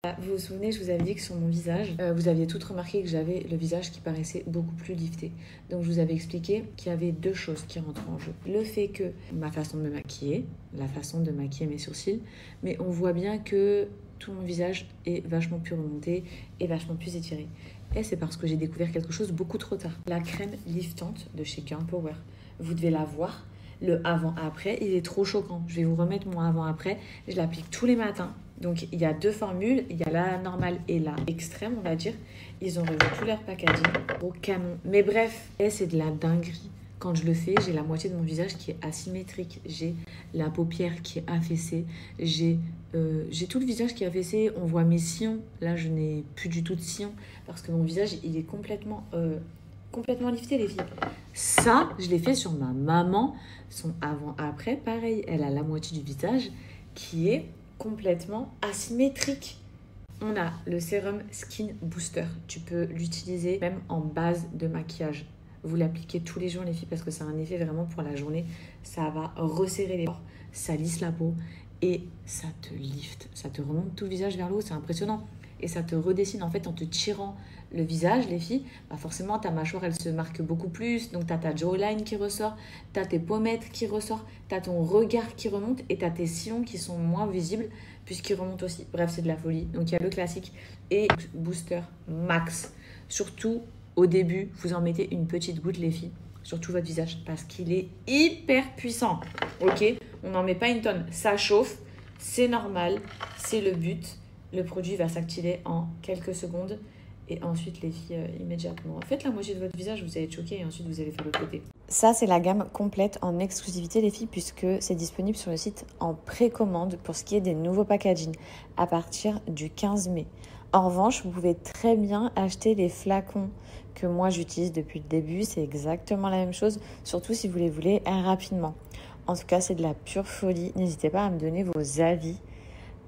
Vous vous souvenez, je vous avais dit que sur mon visage, vous aviez toutes remarqué que j'avais le visage qui paraissait beaucoup plus lifté. Donc je vous avais expliqué qu'il y avait deux choses qui rentrent en jeu. Le fait que ma façon de me maquiller, la façon de maquiller mes sourcils, mais on voit bien que tout mon visage est vachement plus remonté et vachement plus étiré. Et c'est parce que j'ai découvert quelque chose beaucoup trop tard. La crème liftante de chez Girl Power. Vous devez la voir. Le avant-après, il est trop choquant. Je vais vous remettre mon avant-après. Je l'applique tous les matins. Donc, il y a deux formules. Il y a la normale et la extrême, on va dire. Ils ont revu tout leur packaging au canon. Mais bref, c'est de la dinguerie. Quand je le fais, j'ai la moitié de mon visage qui est asymétrique. J'ai la paupière qui est affaissée. J'ai tout le visage qui est affaissé. On voit mes sillons. Là, je n'ai plus du tout de sillons parce que mon visage, il est complètement lifté, les filles. Ça, je l'ai fait sur ma maman. Son avant-après, pareil. Elle a la moitié du visage qui est complètement asymétrique. On a le sérum Skin Booster. Tu peux l'utiliser même en base de maquillage. Vous l'appliquez tous les jours, les filles, parce que ça a un effet vraiment pour la journée. Ça va resserrer les pores, ça lisse la peau et ça te lift. Ça te remonte tout le visage vers le haut, c'est impressionnant. Et ça te redessine en fait en te tirant le visage, les filles. Bah forcément, ta mâchoire, elle se marque beaucoup plus. Donc, tu as ta jawline qui ressort, tu as tes pommettes qui ressortent, tu as ton regard qui remonte et tu as tes sillons qui sont moins visibles puisqu'ils remontent aussi. Bref, c'est de la folie. Donc, il y a le classique et Booster Max. Surtout, au début, vous en mettez une petite goutte, les filles, sur tout votre visage parce qu'il est hyper puissant. Ok, on n'en met pas une tonne. Ça chauffe, c'est normal, c'est le but. Le produit va s'activer en quelques secondes. Et ensuite, les filles, immédiatement, faites la moitié de votre visage, vous allez être choqués et ensuite, vous allez faire le côté. Ça, c'est la gamme complète en exclusivité, les filles, puisque c'est disponible sur le site en précommande pour ce qui est des nouveaux packaging à partir du 15 mai. En revanche, vous pouvez très bien acheter les flacons que moi, j'utilise depuis le début. C'est exactement la même chose, surtout si vous les voulez rapidement. En tout cas, c'est de la pure folie. N'hésitez pas à me donner vos avis.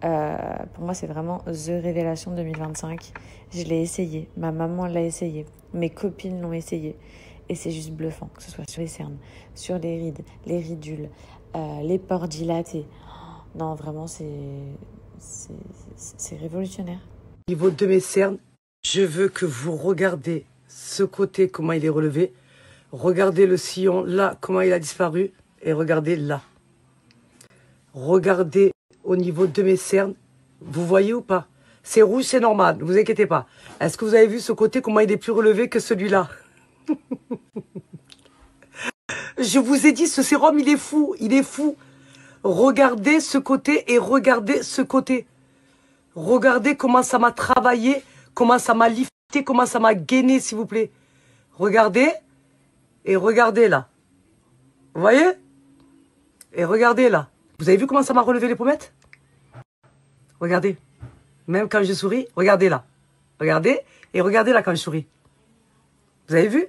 Pour moi, c'est vraiment The Révélation 2025. Je l'ai essayé. Ma maman l'a essayé. Mes copines l'ont essayé. Et c'est juste bluffant, que ce soit sur les cernes, sur les rides, les ridules, les pores dilatés. Non, vraiment, c'est révolutionnaire. Au niveau de mes cernes, je veux que vous regardez ce côté, comment il est relevé. Regardez le sillon, là, comment il a disparu. Et regardez là. Regardez au niveau de mes cernes. Vous voyez ou pas? C'est rouge, c'est normal, ne vous inquiétez pas. Est-ce que vous avez vu ce côté, comment il est plus relevé que celui-là? Je vous ai dit, ce sérum, il est fou, il est fou. Regardez ce côté et regardez ce côté. Regardez comment ça m'a travaillé, comment ça m'a lifté, comment ça m'a gainé, s'il vous plaît. Regardez et regardez là. Vous voyez? Et regardez là. Vous avez vu comment ça m'a relevé les pommettes? Regardez. Même quand je souris, regardez là. Regardez et regardez là quand je souris. Vous avez vu?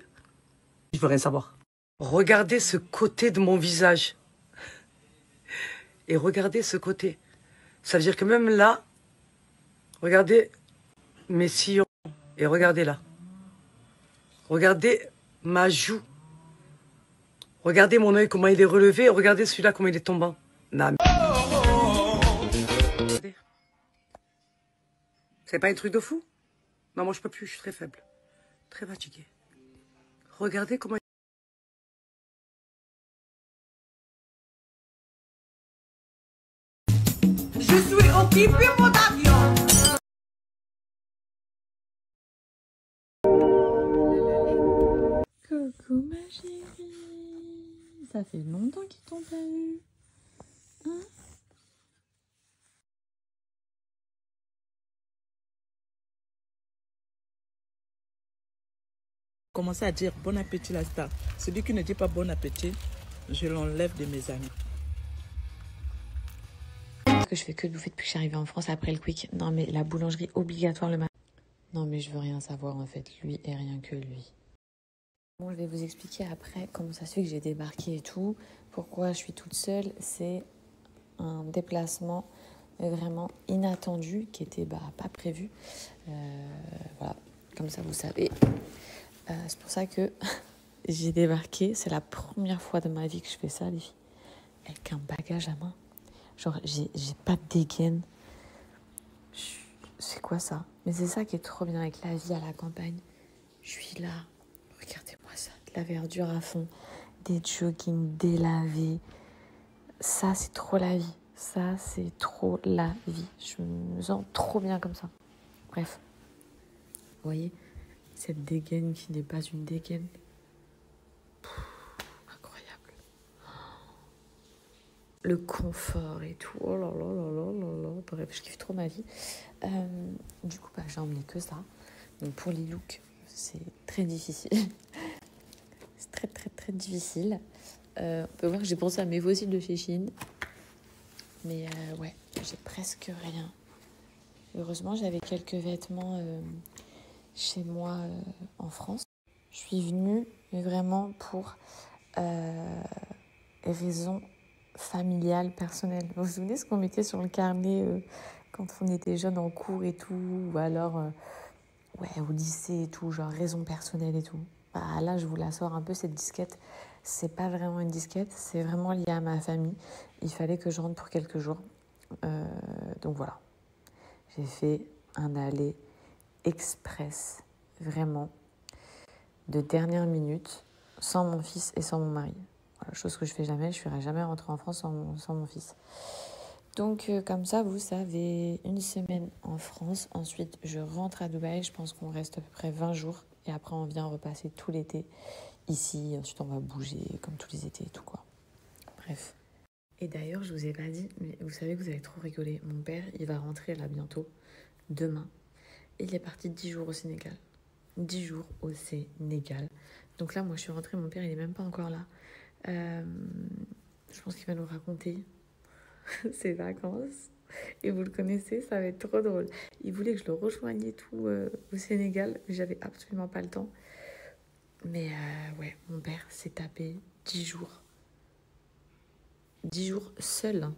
Je veux rien savoir. Regardez ce côté de mon visage. Et regardez ce côté. Ça veut dire que même là, regardez mes sillons. Et regardez là. Regardez ma joue. Regardez mon œil, comment il est relevé. Regardez celui-là, comment il est tombant. Non, mais... C'est pas un truc de fou? Non, moi je peux plus, je suis très faible. Très fatiguée. Regardez comment... Je suis occupé, mon avion. Coucou ma chérie. Ça fait longtemps qu'ils t'ont pas eu. Hein? Commencer à dire bon appétit la star. Celui qui ne dit pas bon appétit, je l'enlève de mes amis. Que je fais que de bouffer depuis que je suis arrivée en France après le quick. Non mais la boulangerie obligatoire le matin. Non mais je veux rien savoir en fait, lui et rien que lui. Bon, je vais vous expliquer après comment ça se fait que j'ai débarqué et tout. Pourquoi je suis toute seule. C'est un déplacement vraiment inattendu qui était pas prévu. Voilà, comme ça vous savez. C'est pour ça que j'ai débarqué. C'est la première fois de ma vie que je fais ça, les filles. Avec un bagage à main. Genre, j'ai pas de dégaine. c'est quoi ça? Mais c'est ça qui est trop bien avec la vie à la campagne. Je suis là, regardez-moi ça, de la verdure à fond, des joggings délavés. Ça, c'est trop la vie. Ça, c'est trop la vie. Je me sens trop bien comme ça. Bref, vous voyez, cette dégaine qui n'est pas une dégaine. Incroyable. Le confort et tout. Oh là là là là là là. Bref, je kiffe trop ma vie. Du coup, j'ai emmené que ça. Donc pour les looks, c'est très difficile. C'est très très très difficile. On peut voir que j'ai pensé à mes fossiles de chez Shein. Mais ouais, j'ai presque rien. Heureusement, j'avais quelques vêtements chez moi en France. Je suis venue, mais vraiment pour raisons familiales, personnelles. Vous vous souvenez ce qu'on mettait sur le carnet quand on était jeune en cours et tout, ou alors au lycée et tout, genre raison personnelle et tout. Bah, là, je vous la sors un peu, cette disquette. C'est pas vraiment une disquette, c'est vraiment lié à ma famille. Il fallait que je rentre pour quelques jours. Donc voilà. J'ai fait un aller express, vraiment, de dernière minute, sans mon fils et sans mon mari. Voilà, chose que je fais jamais, je ne serai jamais rentrée en France sans mon fils. Donc comme ça, vous savez, une semaine en France, ensuite je rentre à Dubaï, je pense qu'on reste à peu près 20 jours, et après on vient repasser tout l'été ici, ensuite on va bouger comme tous les étés et tout quoi. Bref. Et d'ailleurs, je vous ai pas dit, mais vous savez que vous avez trop rigolé. Mon père, il va rentrer là bientôt, demain. Il est parti 10 jours au Sénégal. 10 jours au Sénégal. Donc là, moi, je suis rentrée, mon père, il est même pas encore là. Je pense qu'il va nous raconter ses vacances. Et vous le connaissez, ça va être trop drôle. Il voulait que je le rejoigne et tout au Sénégal, mais j'avais absolument pas le temps. Mais ouais, mon père s'est tapé 10 jours. 10 jours seul, hein.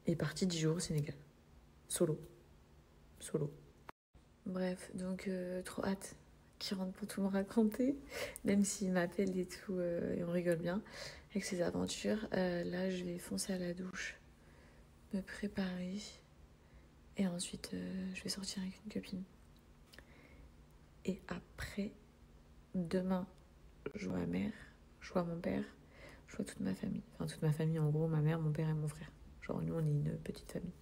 Il est parti 10 jours au Sénégal. Solo. Bref, donc trop hâte qu'il rentre pour tout me raconter. Même s'il m'appelle et tout, et on rigole bien avec ses aventures. Là, je vais foncer à la douche, me préparer. Et ensuite, je vais sortir avec une copine. Et après, demain, je vois ma mère, je vois mon père, je vois toute ma famille. Enfin, toute ma famille, en gros, ma mère, mon père et mon frère. Genre, nous, on est une petite famille.